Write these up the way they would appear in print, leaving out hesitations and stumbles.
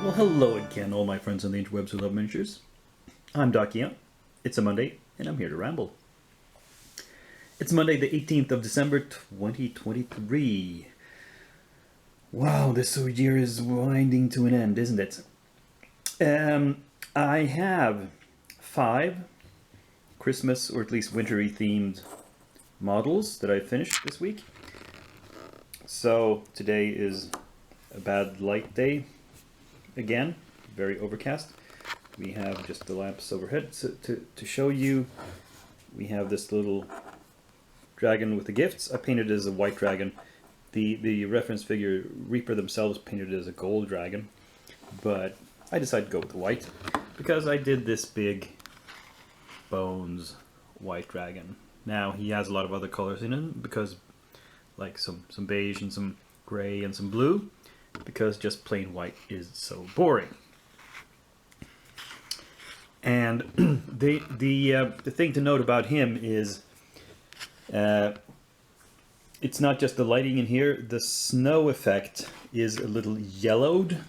Well, hello again, all my friends on the interwebs who love miniatures. I'm Dakia. It's a Monday, and I'm here to ramble. It's Monday, the 18th of December, 2023. Wow, this year is winding to an end, isn't it? I have 5 Christmas, or at least wintry themed models that I finished this week. So today is a bad light day again, very overcast. We have just the lamps overhead. So to show you, we have this little dragon with the gifts. I painted it as a white dragon. The reference figure Reaper themselves painted it as a gold dragon, but I decided to go with the white because I did this big bones white dragon. Now he has a lot of other colors in him because like some beige and some gray and some blue, because just plain white is so boring. And the thing to note about him is it's not just the lighting in here. The snow effect is a little yellowed.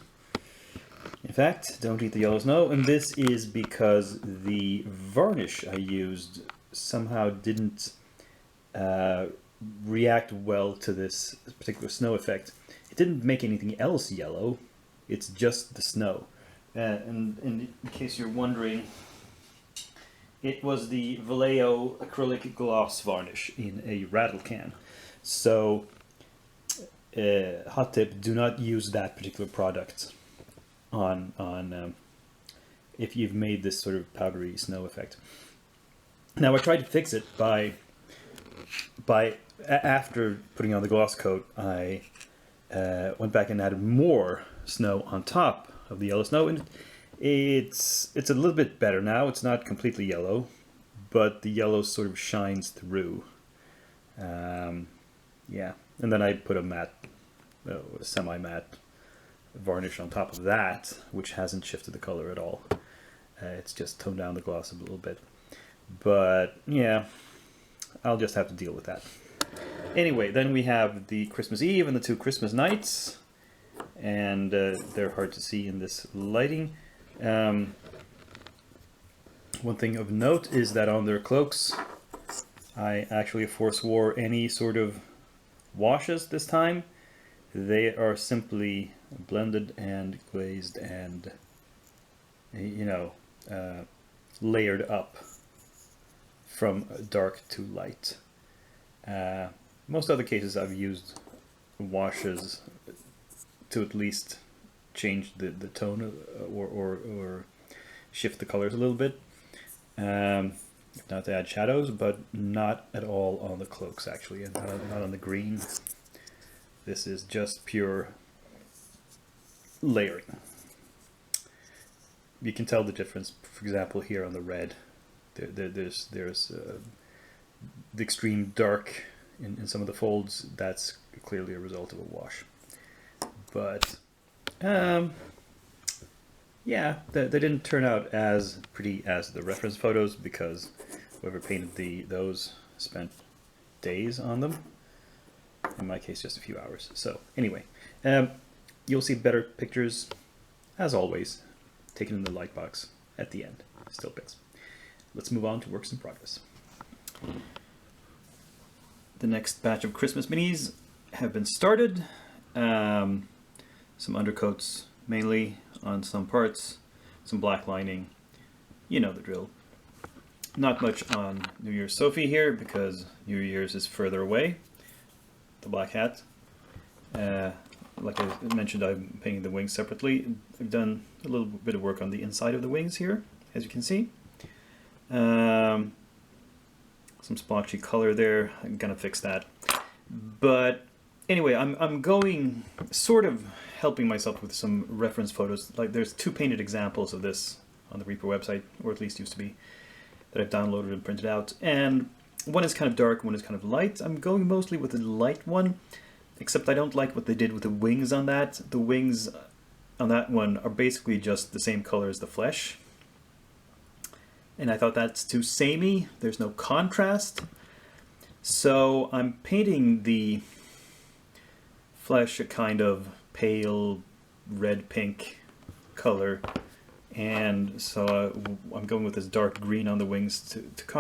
In fact, don't eat the yellow snow. And this is because the varnish I used somehow didn't react well to this particular snow effect. It didn't make anything else yellow. It's just the snow. And in case you're wondering, it was the Vallejo acrylic gloss varnish in a rattle can. So, hot tip: do not use that particular product on if you've made this sort of powdery snow effect. Now, I tried to fix it by after putting on the gloss coat, I went back and added more snow on top of the yellow snow, and it's a little bit better now. It's not completely yellow, but the yellow sort of shines through. Yeah, and then I put a matte, semi-matte varnish on top of that, which hasn't shifted the color at all. It's just toned down the gloss a little bit. But yeah, I'll just have to deal with that. Anyway, then we have the Christmas Eve and the 2 Christmas nights, and they're hard to see in this lighting. One thing of note is that on their cloaks, I actually forswore any sort of washes this time. They are simply blended and glazed and, layered up from dark to light. Most other cases I've used washes to at least change the tone or shift the colors a little bit, not to add shadows, but not at all on the cloaks actually, and not on the green. This is just pure layering. You can tell the difference, for example, here on the red. There's the extreme dark in some of the folds. That's clearly a result of a wash. But yeah, they didn't turn out as pretty as the reference photos because whoever painted those spent days on them. In my case, just a few hours. So anyway, you'll see better pictures, as always, taken in the light box at the end. Still pics. Let's move on to works in progress. The next batch of Christmas minis have been started. Some undercoats mainly on some parts, some black lining. You know the drill. Not much on New Year's Sophie here because New Year's is further away. The black hat. Like I mentioned, I'm painting the wings separately. I've done a little bit of work on the inside of the wings here, as you can see. Some splotchy color there. I'm gonna fix that. But anyway, I'm going sort of helping myself with some reference photos. Like there's 2 painted examples of this on the Reaper website, or at least used to be, that I've downloaded and printed out. And one is kind of dark, one is kind of light. I'm going mostly with the light one, except I don't like what they did with the wings on that. The wings on that one are basically just the same color as the flesh. And I thought that's too samey. There's no contrast. So I'm painting the flesh a kind of pale red-pink color, and so I'm going with this dark green on the wings to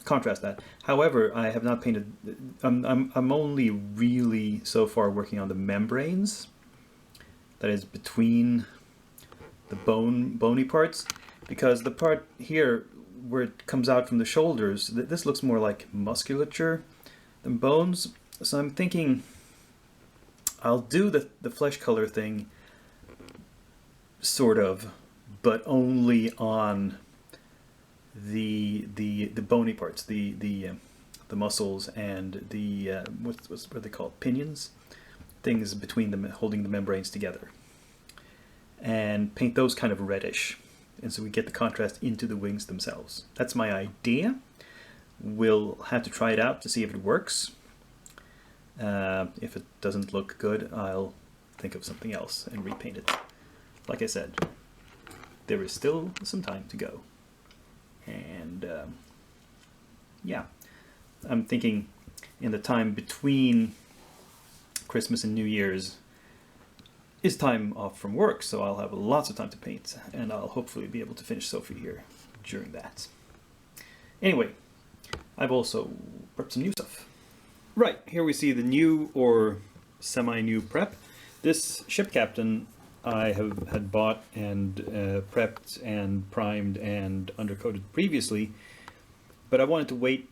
contrast that. However, I have not painted. I'm only really so far working on the membranes. That is between the bony parts, because the part here where it comes out from the shoulders, this looks more like musculature than bones. So I'm thinking I'll do the flesh color thing, sort of, but only on the bony parts, the muscles and the what are they called? Pinions, things between them holding the membranes together, and paint those kind of reddish, and so we get the contrast into the wings themselves. That's my idea. We'll have to try it out to see if it works. If it doesn't look good, I'll think of something else and repaint it. Like I said, there is still some time to go. And yeah, I'm thinking in the time between Christmas and New Year's is time off from work, so I'll have lots of time to paint, and I'll hopefully be able to finish Sophie here during that. Anyway, I've also prepped some new stuff. Right, here we see the new or semi-new prep. This ship captain I had bought and prepped and primed and undercoated previously, but I wanted to wait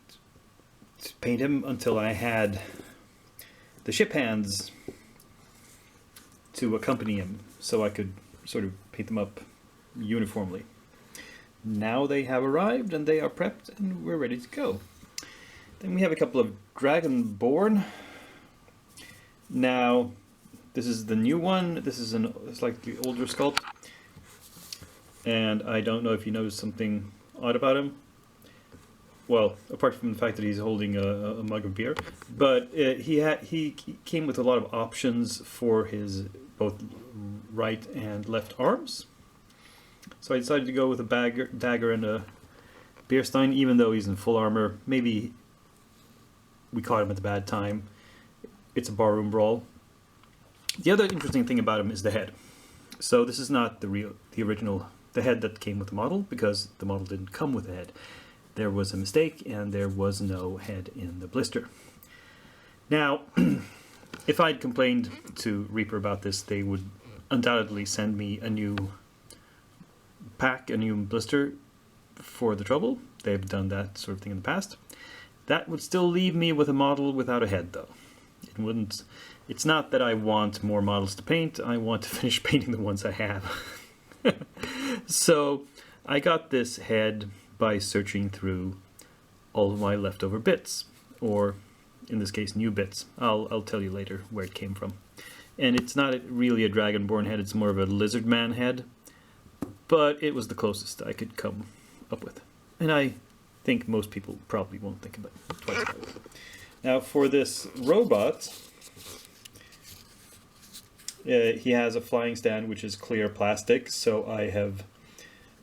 to paint him until I had the ship hands to accompany him, so I could sort of paint them up uniformly. Now they have arrived and they are prepped and we're ready to go. Then we have a couple of Dragonborn. Now, this is the new one. This is a slightly older sculpt. And I don't know if you noticed something odd about him. Well, apart from the fact that he's holding a mug of beer. But he came with a lot of options for his both right and left arms. So I decided to go with a dagger and a beer stein, even though he's in full armor. Maybe we caught him at the bad time. It's a barroom brawl. The other interesting thing about him is the head. So this is not the head that came with the model, because the model didn't come with a head. There was a mistake and there was no head in the blister. Now, if I'd complained to Reaper about this, they would undoubtedly send me a new pack, a new blister for the trouble. They've done that sort of thing in the past. That would still leave me with a model without a head, though. It wouldn't. It's not that I want more models to paint. I want to finish painting the ones I have. So I got this head by searching through all of my leftover bits, or in this case, new bits. I'll tell you later where it came from. And it's not really a Dragonborn head. It's more of a lizard man head. But it was the closest I could come up with. And I think most people probably won't think about it twice about it. Now for this robot, he has a flying stand which is clear plastic, so I have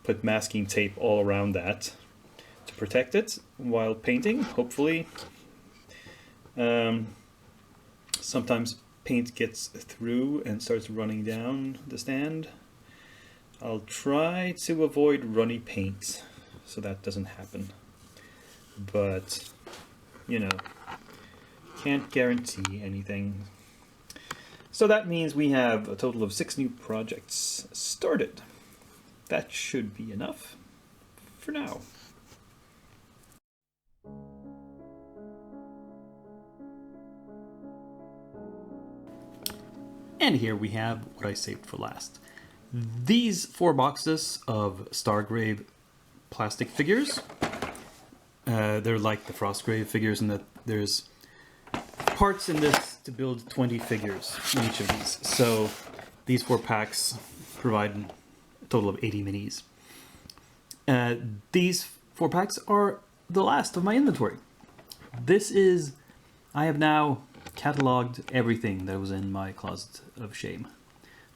put masking tape all around that to protect it while painting, hopefully. Sometimes paint gets through and starts running down the stand. I'll try to avoid runny paint so that doesn't happen. But, you know, can't guarantee anything. So that means we have a total of 6 new projects started. That should be enough for now. And here we have what I saved for last. These 4 boxes of Stargrave plastic figures. They're like the Frostgrave figures in that there's parts in this to build 20 figures in each of these. So these 4 packs provide a total of 80 minis. These 4 packs are the last of my inventory. I have now cataloged everything that was in my closet of shame,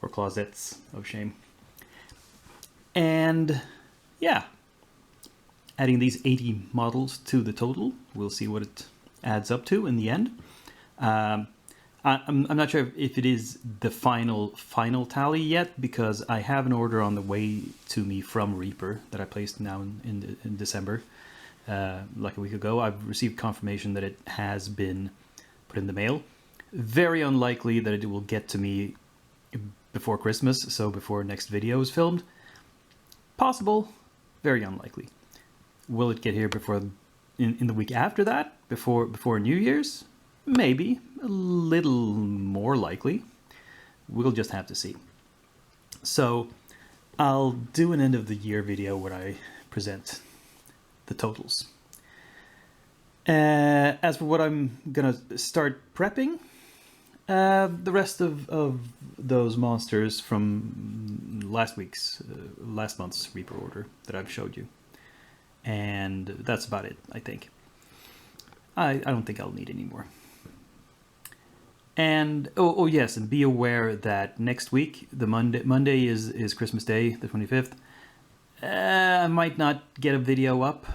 or closets of shame. And yeah, adding these 80 models to the total, we'll see what it adds up to in the end. I'm not sure if it is the final tally yet, because I have an order on the way to me from Reaper that I placed now in December, like a week ago. I've received confirmation that it has been put in the mail. Very unlikely that it will get to me before Christmas, so before next video is filmed. Possible, very unlikely. Will it get here before in the week after that, before New Year's? Maybe. A little more likely. We'll just have to see. So I'll do an end of the year video where I present the totals. As for what I'm gonna start prepping, the rest of those monsters from last month's Reaper order that I've showed you. And that's about it, I think. I don't think I'll need any more. And oh yes, and be aware that next week, the Monday is Christmas Day, the 25th. I might not get a video up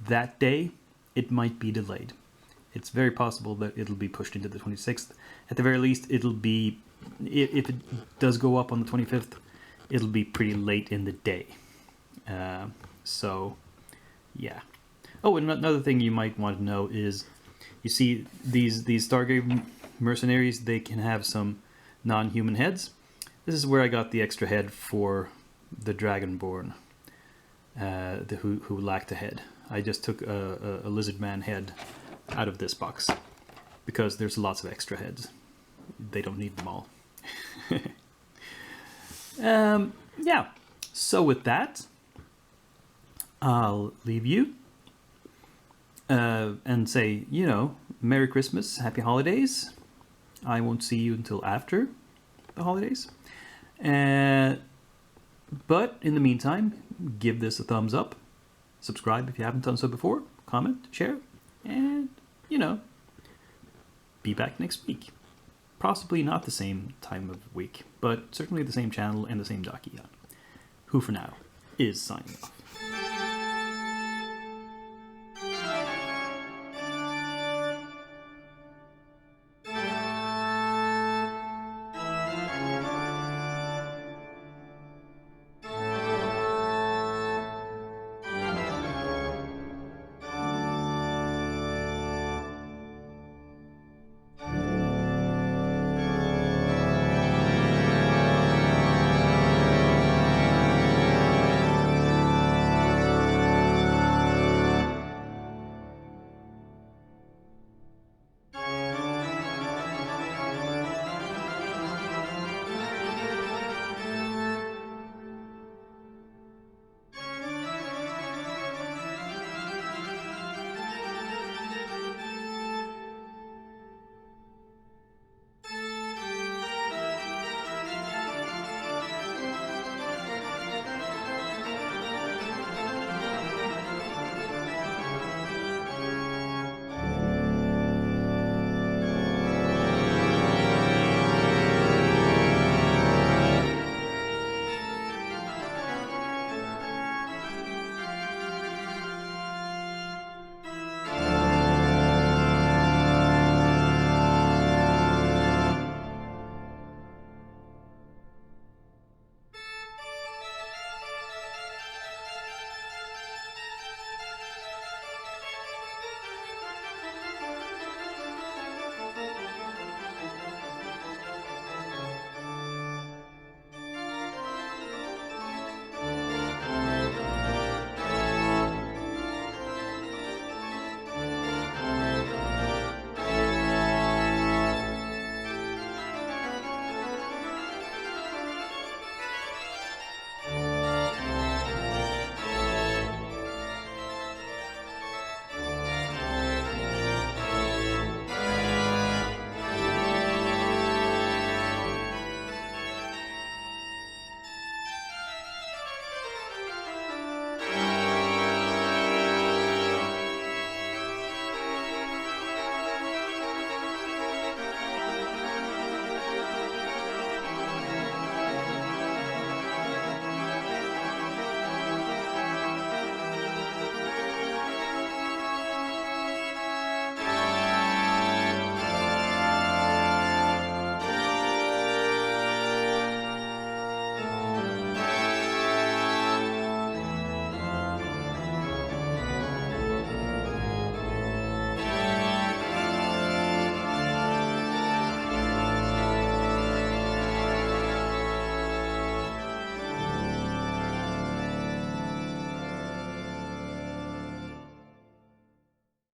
that day. It might be delayed. It's very possible that it'll be pushed into the 26th. At the very least, it'll be, if it does go up on the 25th, it'll be pretty late in the day. So, yeah. Oh, and another thing you might want to know is, you see these Stargrave mercenaries, they can have some non-human heads. This is where I got the extra head for the Dragonborn, who lacked a head. I just took a lizard man head out of this box because there's lots of extra heads. They don't need them all. Yeah, so with that, I'll leave you and say, Merry Christmas, Happy Holidays. I won't see you until after the holidays. But in the meantime, give this a thumbs up. Subscribe if you haven't done so before. Comment, share, and, be back next week. Possibly not the same time of week, but certainly the same channel and the same Dakia, who for now is signing off.